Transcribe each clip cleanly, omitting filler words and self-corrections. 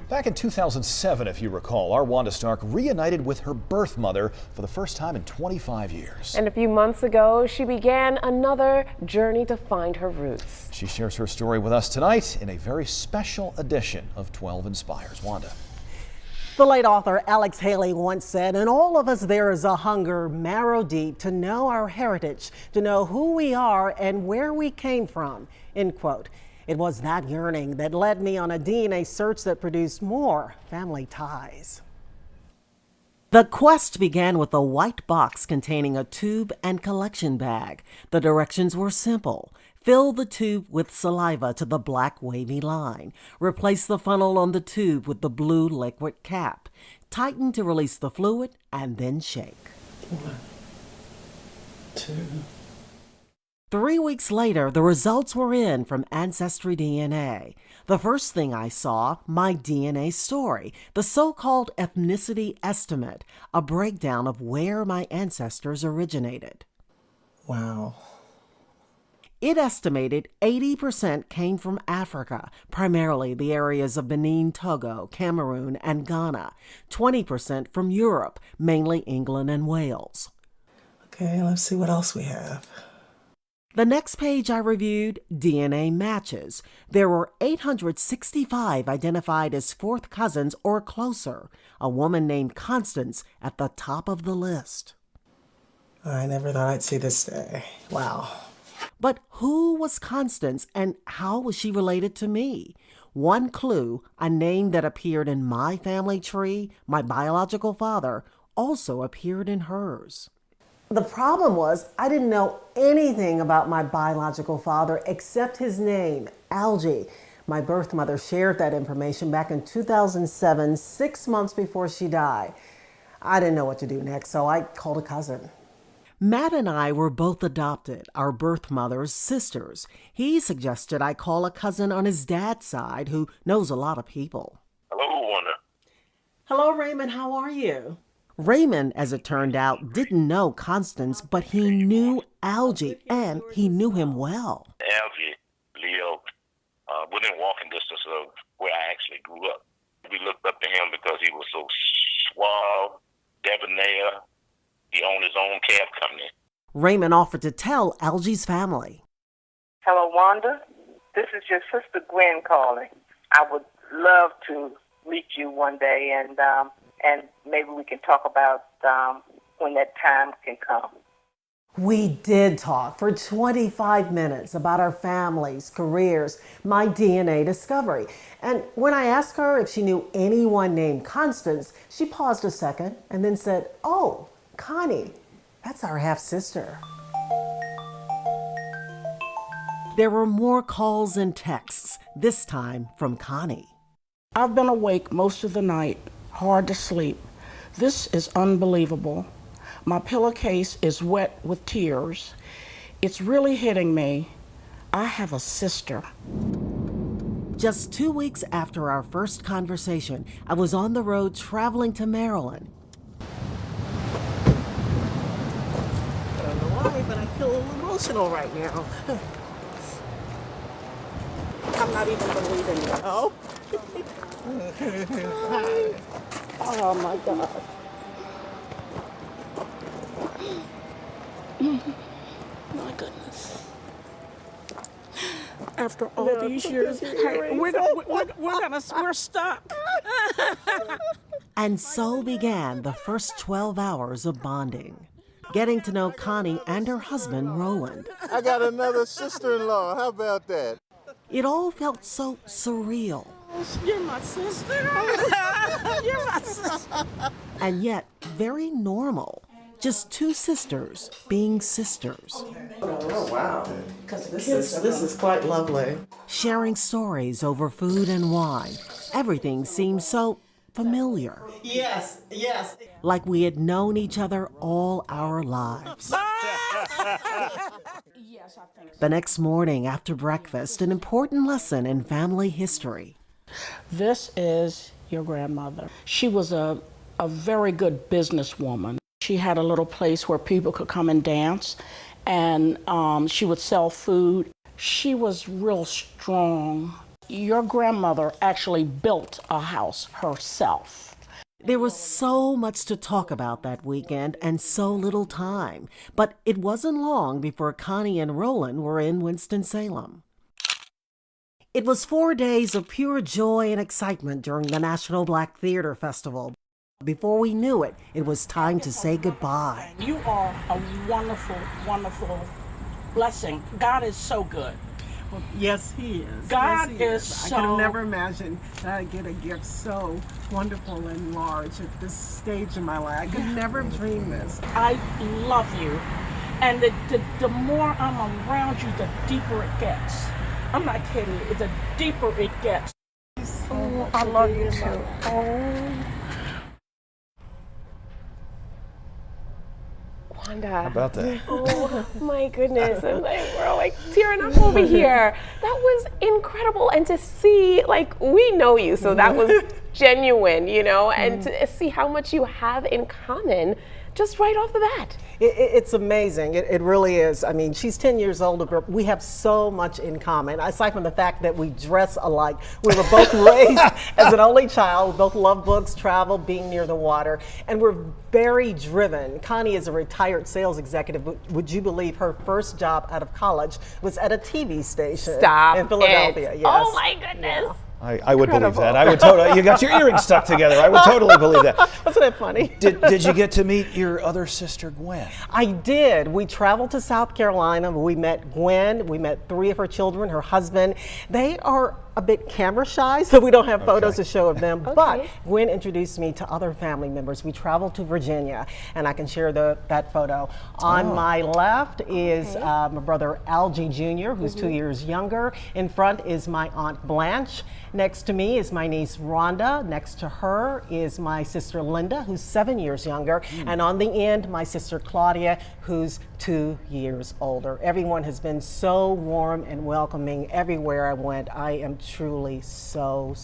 Back in 2007, if you recall, our Wanda Stark reunited with her birth mother for the first time in 25 years. And a few months ago, she began another journey to find her roots. She shares her story with us tonight in a very special edition of 12 Inspires. Wanda. The late author Alex Haley once said, "In all of us there is a hunger marrow deep to know our heritage, to know who we are and where we came from," end quote. It was that yearning that led me on a DNA search that produced more family ties. The quest began with a white box containing a tube and collection bag. The directions were simple. Fill the tube with saliva to the black wavy line. Replace the funnel on the tube with the blue liquid cap. Tighten to release the fluid and then shake. 1, 2. 3 weeks later, the results were in from Ancestry DNA. The first thing I saw, my DNA story, the so-called ethnicity estimate, a breakdown of where my ancestors originated. Wow. It estimated 80% came from Africa, primarily the areas of Benin, Togo, Cameroon, and Ghana. 20% from Europe, mainly England and Wales. Okay, let's see what else we have. The next page I reviewed, DNA matches. There were 865 identified as fourth cousins or closer, a woman named Constance at the top of the list. I never thought I'd see this day. Wow. But who was Constance and how was she related to me? One clue, a name that appeared in my family tree, my biological father, also appeared in hers. The problem was I didn't know anything about my biological father except his name, Algie. My birth mother shared that information back in 2007, 6 months before she died. I didn't know what to do next, so I called a cousin. Matt and I were both adopted, our birth mother's sisters. He suggested I call a cousin on his dad's side who knows a lot of people. Hello, Wanda. Hello, Raymond. How are you? Raymond, as it turned out, didn't know Constance, but he knew Algie, and he knew him well. Algie lived within walking distance of where I actually grew up. We looked up to him because he was so suave, debonair. He owned his own cab company. Raymond offered to tell Algie's family. Hello, Wanda. This is your sister Gwen calling. I would love to meet you one day, and maybe we can talk about when that time can come. We did talk for 25 minutes about our families, careers, my DNA discovery. And when I asked her if she knew anyone named Constance, she paused a second and then said, "Oh, Connie, that's our half-sister." There were more calls and texts, this time from Connie. I've been awake most of the night, hard to sleep. This is unbelievable. My pillowcase is wet with tears. It's really hitting me. I have a sister. Just 2 weeks after our first conversation, I was on the road traveling to Maryland. I don't know why, but I feel a little emotional right now. I'm not even believing it. Oh. Oh my God. My goodness. After all these years, hey, we're stuck. And so began the first 12 hours of bonding. Getting to know Connie and her husband, Roland. I got another sister-in-law. How about that? It all felt so surreal. You're my sister. You're my sister. And yet very normal. Just two sisters being sisters. Oh, wow. This is quite lovely. Sharing stories over food and wine. Everything seemed so familiar. Yes. Like we had known each other all our lives. Yes, I think so. The next morning after breakfast, an important lesson in family history. This is your grandmother. She was a very good businesswoman. She had a little place where people could come and dance, and she would sell food. She was real strong. Your grandmother actually built a house herself. There was so much to talk about that weekend and so little time, but it wasn't long before Connie and Roland were in Winston-Salem. It was 4 days of pure joy and excitement during the National Black Theater Festival. Before we knew it, it was time to say goodbye. You are a wonderful, wonderful blessing. God is so good. Well, yes, he is. God yes, he is I so- could have never imagined that I'd get a gift so wonderful and large at this stage in my life. I could never dream this. I love you. And the more I'm around you, the deeper it gets. I'm not kidding you. The deeper it gets. Oh, I love you too. Oh. Wanda. How about that? Oh my goodness. And we're all like tearing up over here. That was incredible. And to see, like, we know you, so that was genuine, you know, and to see how much you have in common just right off the bat. It's amazing. It really is. I mean, she's 10 years older, but we have so much in common. Aside from the fact that we dress alike, we were both raised as an only child. We both love books, travel, being near the water, and we're very driven. Connie is a retired sales executive. Would you believe her first job out of college was at a TV station Stop in Philadelphia? it. Yes. Oh my goodness. Yeah. I would believe that. I would totally. You got your earrings stuck together. I would totally believe that. Wasn't that funny? Did you get to meet your other sister, Gwen? I did. We traveled to South Carolina. We met Gwen. We met 3 of her children, her husband. They are a bit camera shy, so we don't have photos to show of them. But Gwen introduced me to other family members. We traveled to Virginia, and I can share that photo. On my left is my brother Algie Jr., who's 2 years younger. In front is my Aunt Blanche. Next to me is my niece Rhonda. Next to her is my sister Linda, who's 7 years younger. And on the end, my sister Claudia, who's 2 years older. Everyone has been so warm and welcoming everywhere I went. I am truly so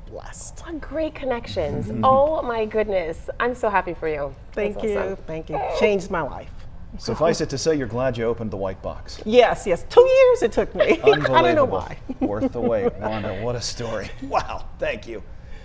blessed. What great connections. Oh my goodness. I'm so happy for you. Thank That's you. awesome. Thank you. Changed my life. Suffice it to say, you're glad you opened the white box. Yes. 2 years it took me. Unbelievable. I don't know why. Worth the wait. Wanda, what a story. Wow. Thank you.